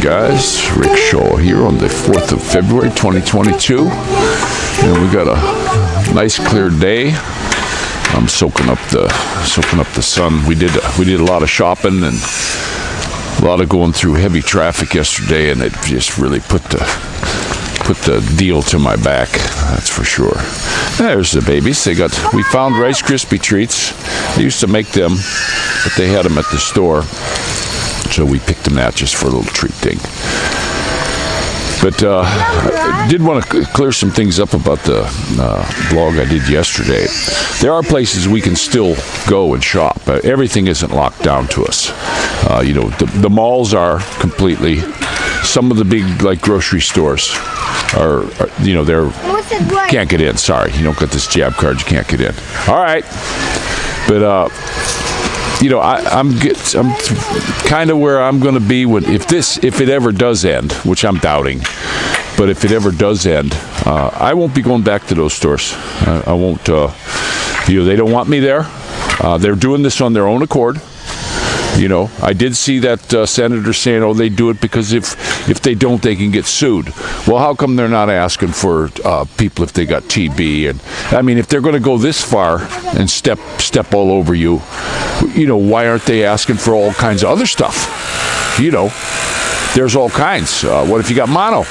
guys, Rick Shaw here on the 4th of February 2022, and we got a nice clear day. I'm soaking up the sun. We did a lot of shopping and a lot of going through heavy traffic yesterday, and it just really put the deal to my back, that's for sure. There's the babies. We found Rice Krispie treats. They used to make them, but they had them at the store, so we picked them out just for a little treat thing. But I did want to clear some things up about the vlog I did yesterday. There are places we can still go and shop. Everything isn't locked down to us. The malls are completely. Some of the big grocery stores are they're can't get in. Sorry, you don't got this jab card. You can't get in. All right, but I'm kind of where I'm going to be if it ever does end, which I'm doubting. But if it ever does end, I won't be going back to those stores. I won't. They don't want me there. They're doing this on their own accord. I did see that senator saying, they do it because if they don't, they can get sued. Well, how come they're not asking for people if they got TB? And I mean, if they're going to go this far and step all over you, why aren't they asking for all kinds of other stuff? There's all kinds. What if you got mono?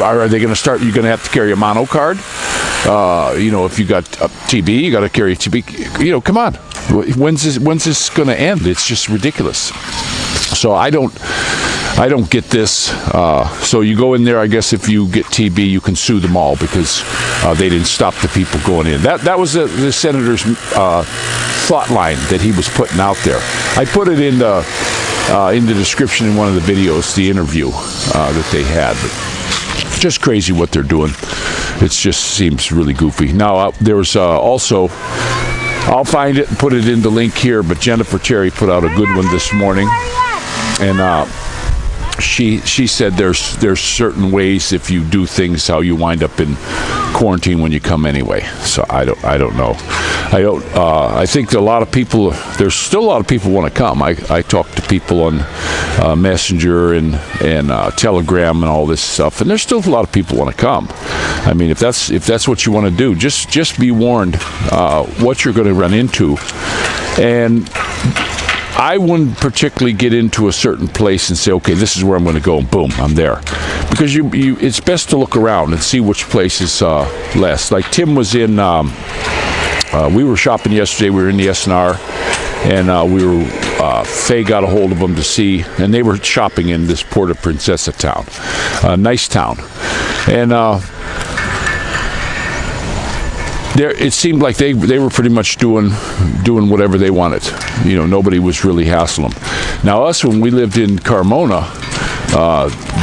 Are they going to start? You're going to have to carry a mono card. If you got TB, you got to carry TB. Come on. When's this going to end? It's just ridiculous. So I don't get this. So you go in there. I guess if you get TB, you can sue them all because they didn't stop the people going in. That was the senator's thought line that he was putting out there. I put it in the description in one of the videos, the interview that they had. But just crazy what they're doing. It just seems really goofy. Now there's also. I'll find it and put it in the link here, but Jennifer Terry put out a good one this morning, and she said there's certain ways if you do things how you wind up in quarantine when you come anyway. So I don't know. I think there's still a lot of people want to come. I talked to people on Messenger and Telegram and all this stuff, and there's still a lot of people want to come. I mean, if that's what you want to do, just be warned what you're going to run into. And I wouldn't particularly get into a certain place and say, okay, this is where I'm going to go, and boom, I'm there. Because it's best to look around and see which place is less. Like Tim was in, we were shopping yesterday, we were in the SNR, and Faye got a hold of them to see, and they were shopping in this Puerto Princesa town, nice town. And it seemed like they were pretty much doing whatever they wanted. Nobody was really hassling them. Now us, when we lived in Carmona,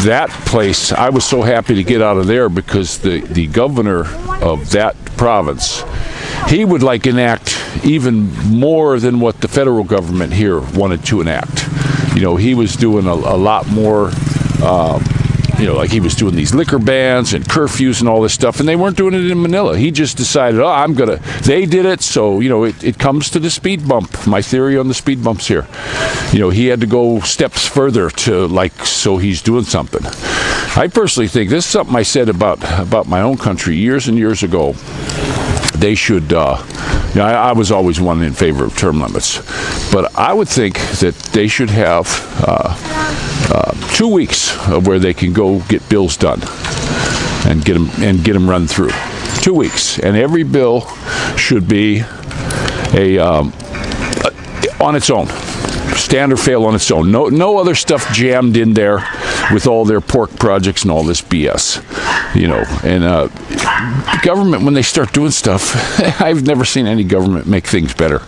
that place, I was so happy to get out of there because the governor of that province, he would enact even more than what the federal government here wanted to enact. He was doing a lot more. He was doing these liquor bans and curfews and all this stuff, and they weren't doing it in Manila. He just decided, they did it, so, it comes to the speed bump. My theory on the speed bumps here. He had to go steps further so he's doing something. I personally think, this is something I said about my own country years and years ago. They should, I was always one in favor of term limits, but I would think that they should have 2 weeks where they can go get bills done and get them run through. 2 weeks, and every bill should be on its own. Stand or fail on its own. No other stuff jammed in there with all their pork projects and all this BS. And government, when they start doing stuff, I've never seen any government make things better.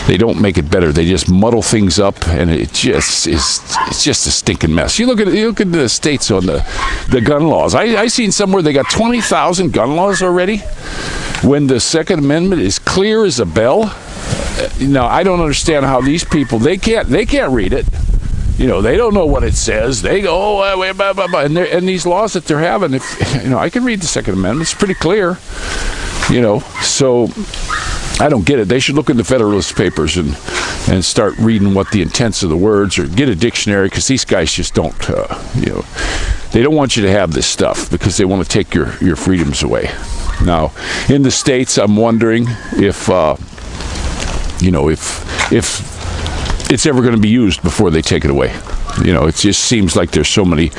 They don't make it better. They just muddle things up, and it's just a stinking mess. You look at the states on the gun laws. I seen somewhere they got 20,000 gun laws already, when the Second Amendment is clear as a bell. I don't understand how these people they can't read it. They don't know what it says. They go, blah, blah, blah. And these laws that they're having, I can read the Second Amendment. It's pretty clear, So I don't get it. They should look in the Federalist Papers and start reading what the intents of the words, or get a dictionary, because these guys just don't, they don't want you to have this stuff because they want to take your freedoms away. Now, in the States, I'm wondering if it's ever going to be used before they take it away. It just seems like there's so many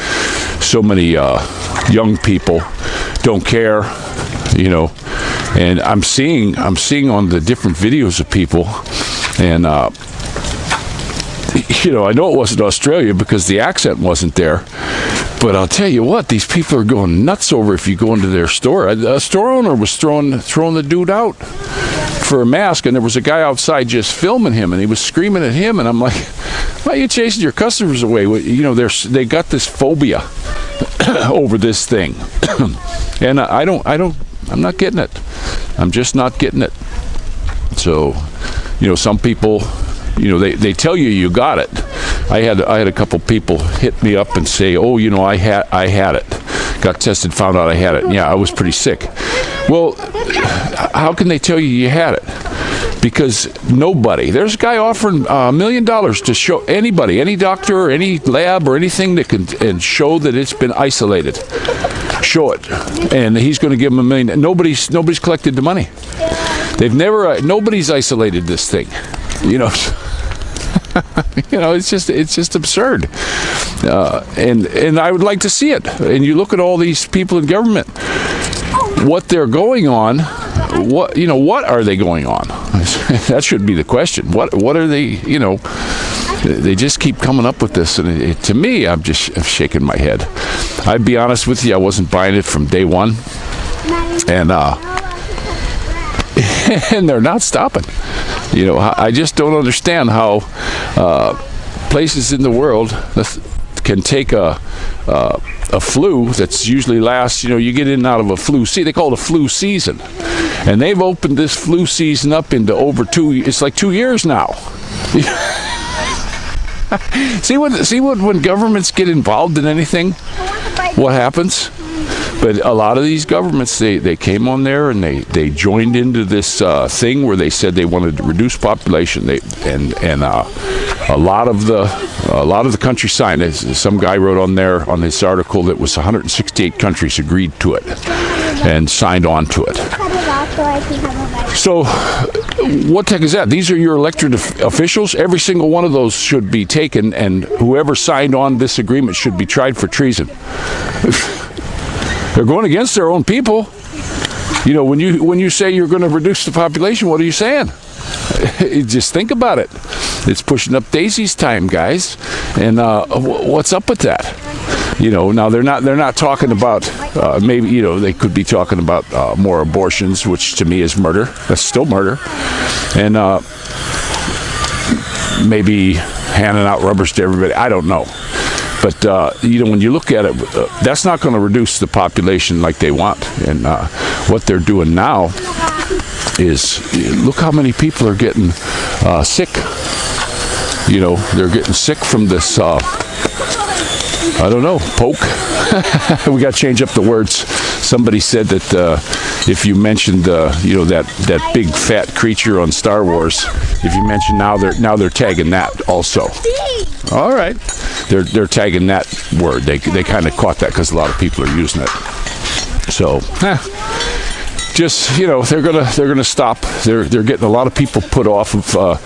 young people don't care, and I'm seeing on the different videos of people, and I know it wasn't Australia because the accent wasn't there, but I'll tell you what, these people are going nuts over if you go into their store. A store owner was throwing the dude out for a mask, and there was a guy outside just filming him, and he was screaming at him, and I'm like, why are you chasing your customers away? They got this phobia over this thing, and I'm not getting it. I'm just not getting it. So, some people, they tell you got it. I had a couple people hit me up and say, oh, I had it. Got tested, found out I had it. Yeah, I was pretty sick. Well, how can they tell you had it? Because there's a guy offering $1 million to show anybody, any doctor or any lab or anything that can and show that it's been isolated. Show it, and he's going to give them $1 million. Nobody's collected the money. Nobody's isolated this thing. It's just absurd. And I would like to see it. And you look at all these people in government, what they're going on. What are they going on? That should be the question. What are they? They just keep coming up with this, and to me, I'm shaking my head. I'd be honest with you, I wasn't buying it from day one, and and they're not stopping. I just don't understand how places in the world can take a flu that's usually lasts, you get in and out of a flu season. They call it a flu season. And they've opened this flu season up into over it's like 2 years now. See when governments get involved in anything, what happens? But a lot of these governments, they came on there and they joined into this thing where they said they wanted to reduce population. A lot of the countries signed. Some guy wrote on there on this article that was 168 countries agreed to it and signed on to it. So what the heck is that? These are your elected officials. Every single one of those should be taken, and whoever signed on this agreement should be tried for treason. They're going against their own people. When you say you're going to reduce the population, what are you saying? Just think about it. It's pushing up Daisy's time, guys. And what's up with that? Now they're not talking about maybe they could be talking about more abortions, which to me is murder. That's still murder. And maybe handing out rubbers to everybody. I don't know. But, when you look at it, that's not going to reduce the population like they want. And what they're doing now is, look how many people are getting sick. They're getting sick from this, I don't know, poke. We got to change up the words. Somebody said that if you mentioned, that big fat creature on Star Wars, if you mention now they're tagging that also. All right, they're tagging that word. They kind of caught that because a lot of people are using it. So, just they're gonna stop. They're getting a lot of people put off of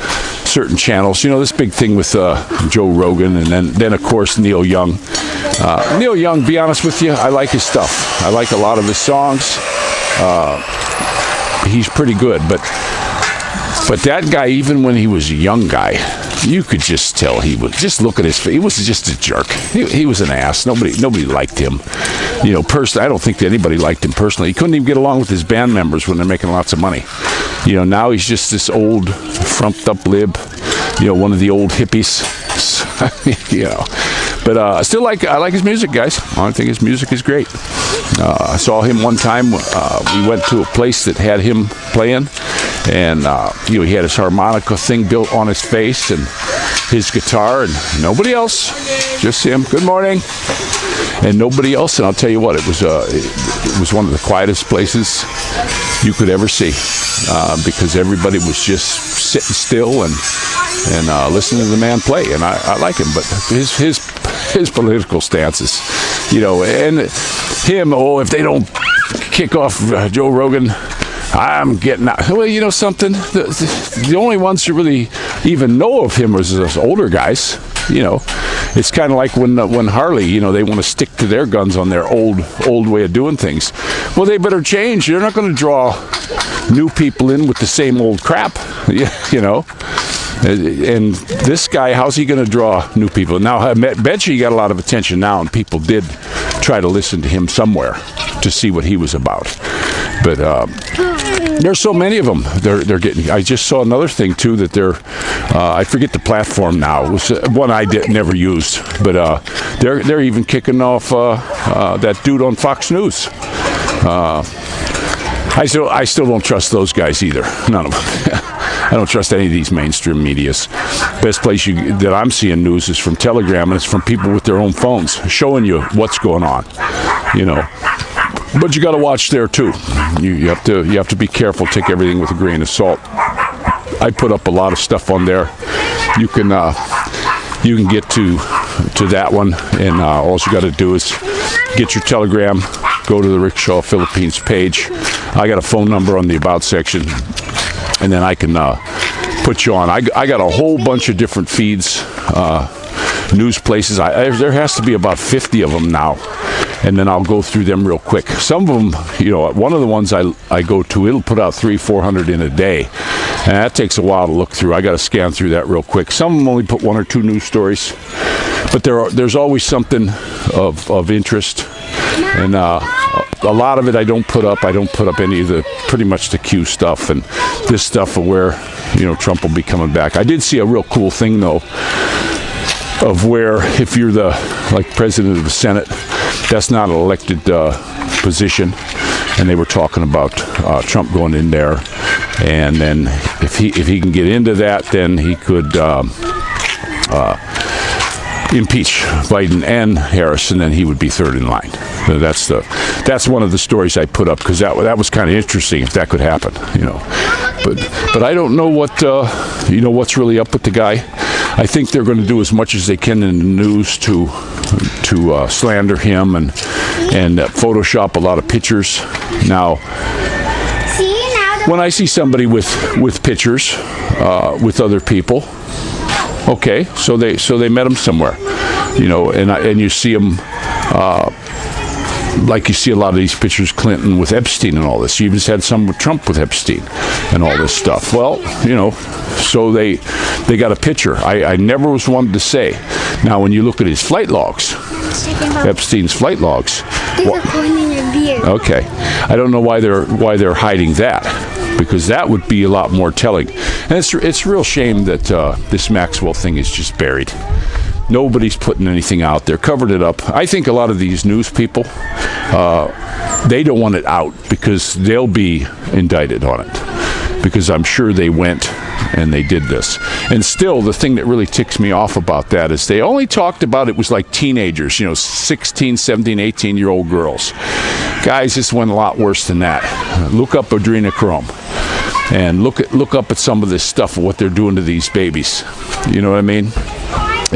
certain channels. This big thing with Joe Rogan, and then of course Neil Young. Neil Young, be honest with you, I like his stuff. I like a lot of his songs. He's pretty good, but that guy, even when he was a young guy, you could just tell just look at his face. He was just a jerk. He was an ass. Nobody liked him. Personally, I don't think that anybody liked him personally. He couldn't even get along with his band members when they're making lots of money. Now he's just this old, frumped up lib. One of the old hippies. But I like his music, guys. I think his music is great. I saw him one time. We went to a place that had him playing, and he had his harmonica thing built on his face and his guitar, and nobody else, just him. Good morning, and nobody else. And I'll tell you what, it was one of the quietest places you could ever see, because everybody was just sitting still and listening to the man play, and I like him. But his political stances, and him, if they don't kick off Joe Rogan, I'm getting out. Well, something, the only ones who really even know of him was those older guys. It's kind of like when Harley, they want to stick to their guns on their old way of doing things. Well, they better change. They're not going to draw new people in with the same old crap, And this guy, how's he going to draw new people? Now, I bet you he got a lot of attention now, and people did try to listen to him somewhere to see what he was about. But there's so many of them. They're getting. I just saw another thing too that I forget the platform now. It was one I never used, but they're even kicking off that dude on Fox News. I still don't trust those guys either. None of them. I don't trust any of these mainstream medias. Best place that I'm seeing news is from Telegram, and it's from people with their own phones showing you what's going on. But you got to watch there too. You have to be careful. Take everything with a grain of salt. I put up a lot of stuff on there. You can get to that one, and all you got to do is get your Telegram. Go to the Rickshaw Philippines page. I got a phone number on the About section, and then I can put you on. I got a whole bunch of different feeds, news places. There has to be about 50 of them now. And then I'll go through them real quick. Some of them, one of the ones I go to, it'll put out 300-400 in a day. And that takes a while to look through. I got to scan through that real quick. Some of them only put 1 or 2 news stories. But there's always something of interest. And a lot of it I don't put up. I don't put up any of pretty much the Q stuff. And this stuff of where, Trump will be coming back. I did see a real cool thing, though, of where if you're the president of the Senate, that's not an elected position, and they were talking about Trump going in there, and then if he can get into that, then he could impeach Biden and Harris, and then he would be third in line. So that's one of the stories I put up, because that was kind of interesting if that could happen, But I don't know what's really up with the guy. I think they're going to do as much as they can in the news to slander him and Photoshop a lot of pictures. Now, when I see somebody with pictures with other people, okay, so they met him somewhere, and you see them. Like you see a lot of these pictures, Clinton with Epstein and all this. You even had some with Trump with Epstein and all this stuff. Well, so they got a picture. I never was one to say. Now, when you look at his flight logs, Epstein's flight logs. Okay, I don't know why they're hiding that, because that would be a lot more telling. And it's a real shame that this Maxwell thing is just buried. Nobody's putting anything out there, covered it up. I think a lot of these news people, they don't want it out because they'll be indicted on it, because I'm sure they went and they did this. And still, the thing that really ticks me off about that is they only talked about it was like teenagers, 16, 17, 18-year-old girls. Guys, this went a lot worse than that. Look up adrenochrome and look up at some of this stuff, what they're doing to these babies. You know what I mean?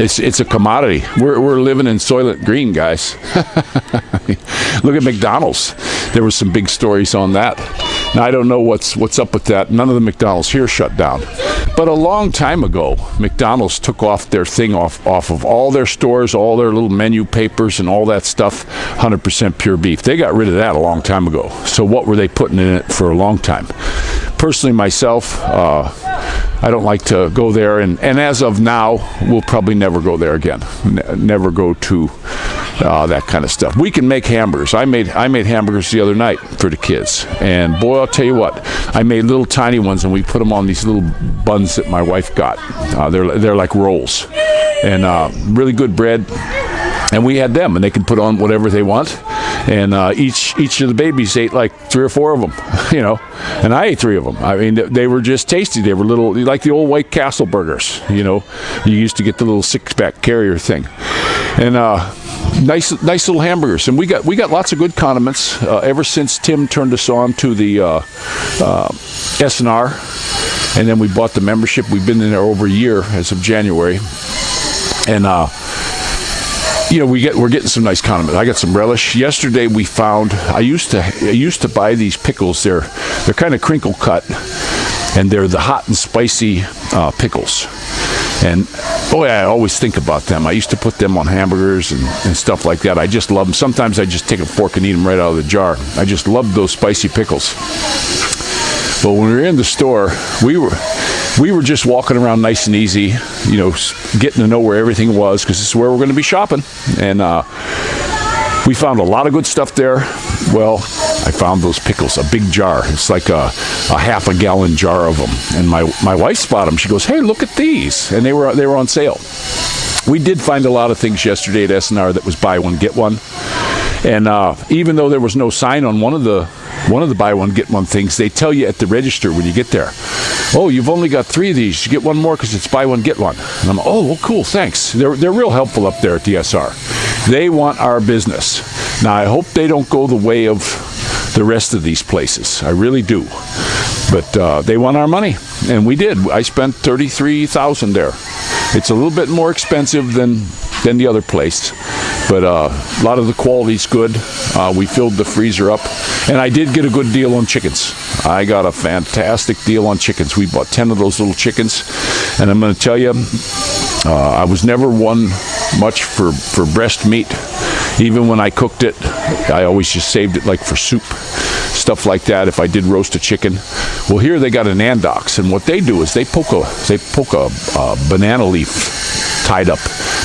It's a commodity. We're living in Soylent Green, guys. Look at McDonald's. There were some big stories on that. Now, I don't know what's up with that. None of the McDonald's here shut down. But a long time ago, McDonald's took off their thing off of all their stores, all their little menu papers and all that stuff, 100% pure beef. They got rid of that a long time ago. So what were they putting in it for a long time? Personally, myself, I don't like to go there, and as of now, we'll probably never go there again. Never go to that kind of stuff. We can make hamburgers. I made hamburgers the other night for the kids, and boy, I'll tell you what, I made little tiny ones, and we put them on these little buns that my wife got. They're like rolls, and really good bread. And we had them, and they can put on whatever they want. And each of the babies ate like 3 or 4 of them, and I ate 3 of them. I mean, they were just tasty. They were little, like the old White Castle burgers, You used to get the little 6-pack carrier thing. And nice little hamburgers, and we got lots of good condiments ever since Tim turned us on to the S&R, and then we bought the membership. We've been in there over a year as of January, and we're getting some nice condiments. I got some relish. Yesterday we found I used to buy these pickles. They're kind of crinkle cut, and they're the hot and spicy pickles. And boy, I always think about them. I used to put them on hamburgers and stuff like that. I just love them. Sometimes I just take a fork and eat them right out of the jar. I just love those spicy pickles. But when we were in the store, we were just walking around nice and easy, getting to know where everything was, because this is where we're going to be shopping. And we found a lot of good stuff there. Well, I found those pickles, a big jar. It's like a half a gallon jar of them. And my wife spotted them. She goes, "Hey, look at these!" And they were on sale. We did find a lot of things yesterday at S&R that was buy one get one. And even though there was no sign on one of the buy one get one things, they tell you at the register when you get there, "Oh, you've only got 3 of these. You get one more because it's buy one get one." And I'm, "Oh, well, cool, thanks." They're real helpful up there at the SR. They want our business. Now, I hope they don't go the way of the rest of these places. I really do. But they want our money, and we did. I spent $33,000 there. It's a little bit more expensive than the other place, but a lot of the quality's good. We filled the freezer up, and I did get a good deal on chickens. I got a fantastic deal on chickens. We bought 10 of those little chickens, and I'm going to tell you, I was never one much for breast meat. Even when I cooked it, I always just saved it like for soup, stuff like that, if I did roast a chicken. Well, here they got an Andox, and what they do is they poke a banana leaf tied up.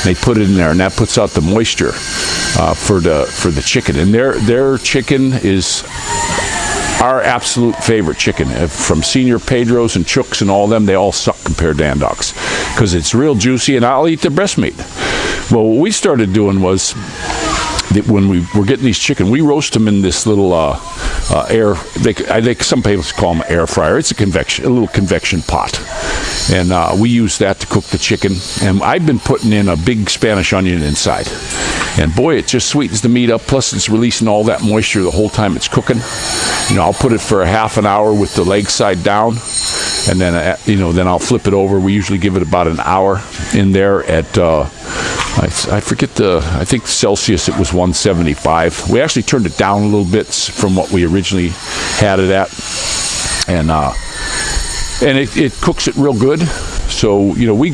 They put it in there, and that puts out the moisture for the chicken. And their chicken is our absolute favorite chicken. From Senior Pedro's and Chook's and all of them, they all suck compared to Andox because it's real juicy, and I'll eat the breast meat. Well, what we started doing was, when we were getting these chicken, we roast them in this little air. Some people call them air fryer. It's a little convection pot, and we use that to cook the chicken. And I've been putting in a big Spanish onion inside, and boy, it just sweetens the meat up. Plus, it's releasing all that moisture the whole time it's cooking. I'll put it for a half an hour with the leg side down, and then then I'll flip it over. We usually give it about an hour in there at. I forget I think Celsius, it was 175. We actually turned it down a little bit from what we originally had it at. And it cooks it real good. So, we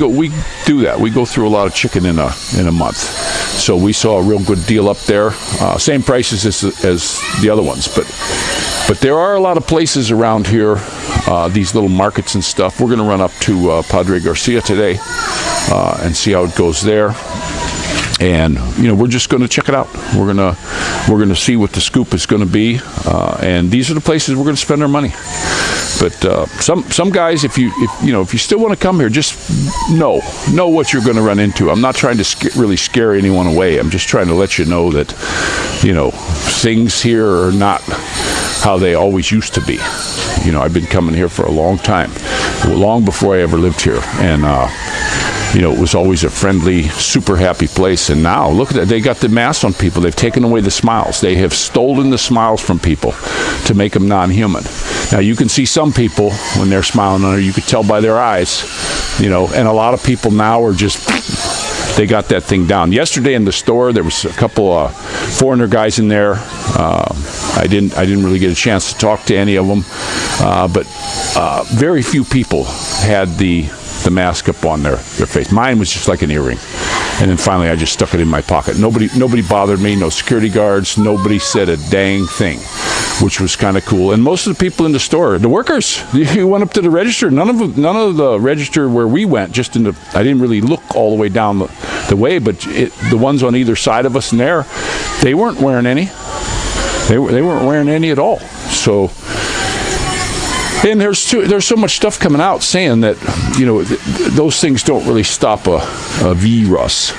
do that. We go through a lot of chicken in a month. So we saw a real good deal up there. Same prices as the other ones. But there are a lot of places around here, these little markets and stuff. We're going to run up to Padre Garcia today and see how it goes there. And we're just going to check it out. We're gonna see what the scoop is going to be, and these are the places we're going to spend our money. But some guys, if you still want to come here, just know what you're going to run into. I'm not trying to really scare anyone away. I'm just trying to let you know that things here are not how they always used to be. I've been coming here for a long time, long before I ever lived here, and it was always a friendly, super happy place. And now, look at that. They got the mask on people. They've taken away the smiles. They have stolen the smiles from people to make them non-human. Now, you can see some people, when they're smiling on her, you could tell by their eyes, and a lot of people now are just, they got that thing down. Yesterday in the store, there was a couple of foreigner guys in there. I didn't really get a chance to talk to any of them, but very few people had the mask up on their face. Mine was just like an earring. And then finally I just stuck it in my pocket. Nobody bothered me, no security guards, nobody said a dang thing, which was kind of cool. And most of the people in the store, the workers, you went up to the register, none of the register where we went, I didn't really look all the way down the way, but the ones on either side of us and there, they weren't wearing any. They weren't wearing any at all. So, and there's so much stuff coming out saying that those things don't really stop a virus.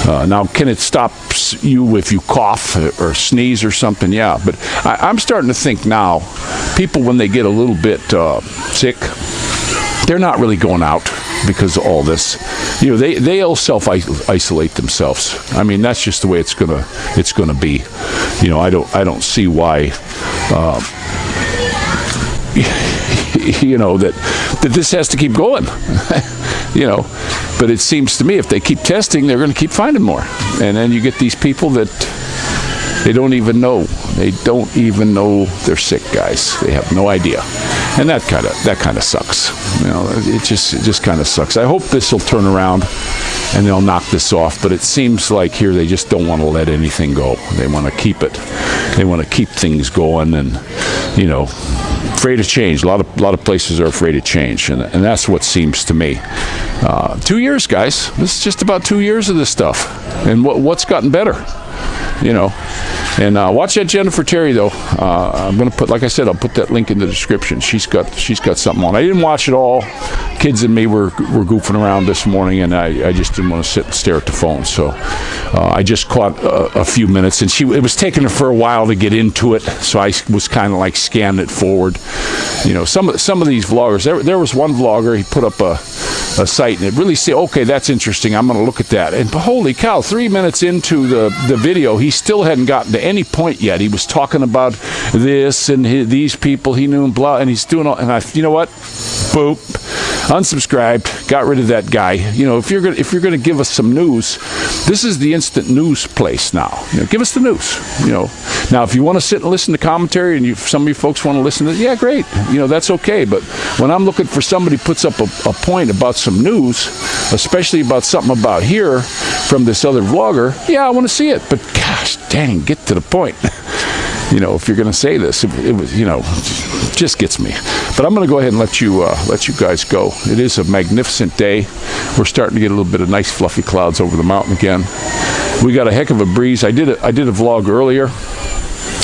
Now, can it stop you if you cough or sneeze or something? Yeah, but I'm starting to think now, people when they get a little bit sick, they're not really going out. because of all this. You know, they'll self-isolate themselves. I mean, that's just the way it's gonna be. You know, I don't see why. You know, that this has to keep going. You know, but it seems to me if they keep testing, they're going to keep finding more, and then you get these people that they don't even know they're sick, guys. They have no idea, and that kind of sucks. You know, it just kind of sucks. I hope this will turn around and they'll knock this off, but it seems like here they just don't want to let anything go. They want to keep it. They want to keep things going, and you know, afraid of change. A lot of places are afraid of change, and that's what seems to me. 2 years, guys. This is just about 2 years of this stuff, and what's gotten better, you know. And watch that Jennifer Terry though. I'm gonna put, like I said, I'll put that link in the description. She's got something on. I didn't watch it all. Kids and me were goofing around this morning, and I just didn't want to sit and stare at the phone. So I just caught a few minutes, and it was taking her for a while to get into it. So I was kind of like scanning it forward. You know, some of these vloggers. There was one vlogger. He put up a site, and it really said, okay, that's interesting. I'm going to look at that. And holy cow, 3 minutes into the video, he still hadn't gotten to any point yet. He was talking about this and these people he knew and blah, and he's doing all. And you know what? Boop. Unsubscribed, got rid of that guy. You know, if you're gonna give us some news, this is the instant news place now. You know, give us the news. You know, now if you want to sit and listen to commentary, and some of you folks want to listen to it, yeah, great. You know, that's okay. But when I'm looking for somebody puts up a point about some news, especially about something about here from this other vlogger, yeah, I want to see it. But gosh, dang, get to the point. You know, if you're going to say this, it was, you know, just gets me. But I'm going to go ahead and let you guys go. It is a magnificent day. We're starting to get a little bit of nice fluffy clouds over the mountain again. We got a heck of a breeze. I did a vlog earlier,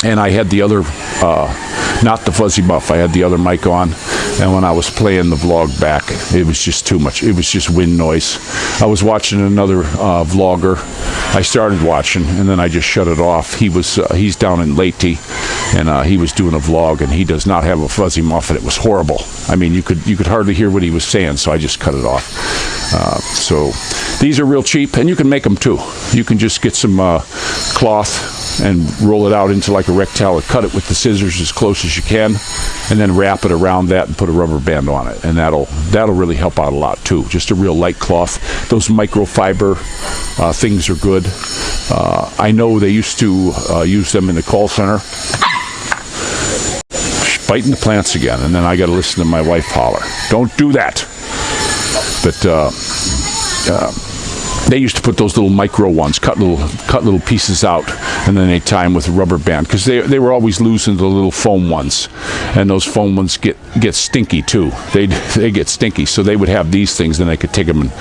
and I had the other, not the Fuzzy Muff. I had the other mic on, and when I was playing the vlog back, it was just too much. It was just wind noise. I was watching another vlogger. I started watching, and then I just shut it off. He's down in Leyte, and he was doing a vlog, and he does not have a Fuzzy Muff, and it was horrible. I mean, you could hardly hear what he was saying, so I just cut it off. So these are real cheap, and you can make them too. You can just get some cloth and roll it out into like a rectangle, cut it with the scissors as close as you can, and then wrap it around that and put a rubber band on it, and that'll really help out a lot too. Just a real light cloth. Those microfiber things are good. I know they used to use them in the call center. Biting the plants again, and then I got to listen to my wife holler, "Don't do that." But they used to put those little micro ones, cut little pieces out, and then they tie them with a rubber band, because they were always losing the little foam ones, and those foam ones get stinky too. They get stinky, so they would have these things, then they could take them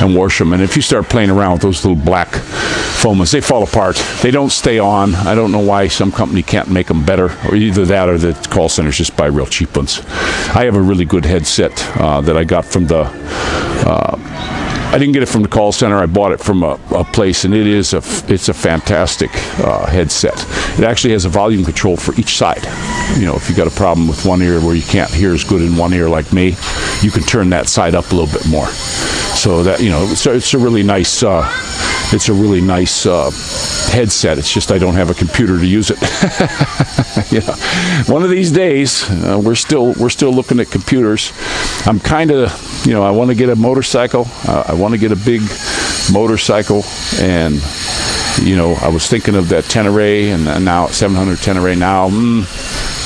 and wash them. And if you start playing around with those little black foam ones, they fall apart. They don't stay on. I don't know why some company can't make them better, or either that or the call centers just buy real cheap ones. I have a really good headset that I got from the. I didn't get it from the call center. I bought it from a place, and it's a fantastic headset. It actually has a volume control for each side. You know, if you got a problem with one ear where you can't hear as good in one ear like me, you can turn that side up a little bit more. So that, you know, it's a really nice headset. It's just I don't have a computer to use it. Yeah, one of these days we're still looking at computers. I'm kind of, you know, I want to get a motorcycle. I want to get a big motorcycle, and you know, I was thinking of that Tenere, and now 700 Tenere now.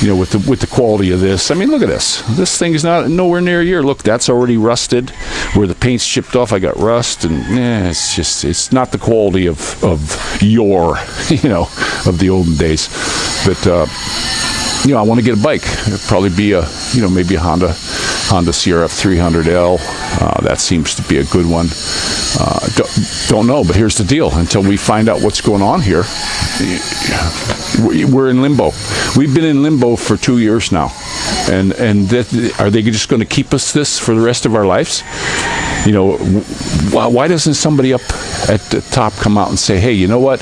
You know, with the quality of this, I mean, look at this. This thing is nowhere near a year. Look, that's already rusted. Where the paint's chipped off, I got rust, and it's not the quality of yore, you know, of the olden days. But you know, I want to get a bike. It'd probably be maybe a Honda CRF 300L. That seems to be a good one. Don't know, but here's the deal. Until we find out what's going on here, we're in limbo. We've been in limbo for 2 years now, and are they just going to keep us this for the rest of our lives? You know, why doesn't somebody up at the top come out and say, hey, you know what?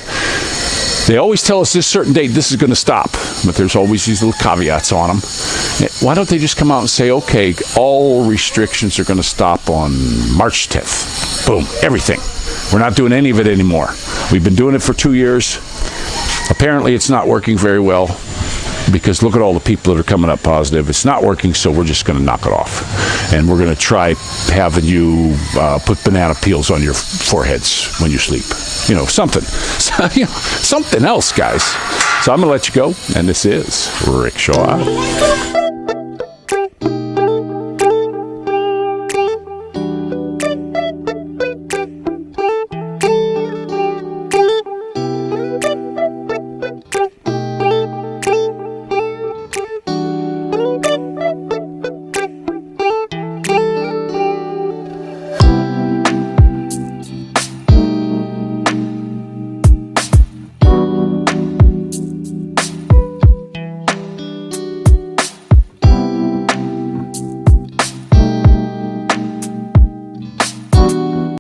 They always tell us this certain date this is going to stop, but there's always these little caveats on them. Why don't they just come out and say, okay, all restrictions are going to stop on March 10th. Boom, everything. We're not doing any of it anymore. We've been doing it for 2 years. Apparently it's not working very well, because look at all the people that are coming up positive. It's not working, so we're just going to knock it off. And we're going to try having you put banana peels on your foreheads when you sleep. You know, something. Something else, guys. So I'm going to let you go, and this is Rick Shaw.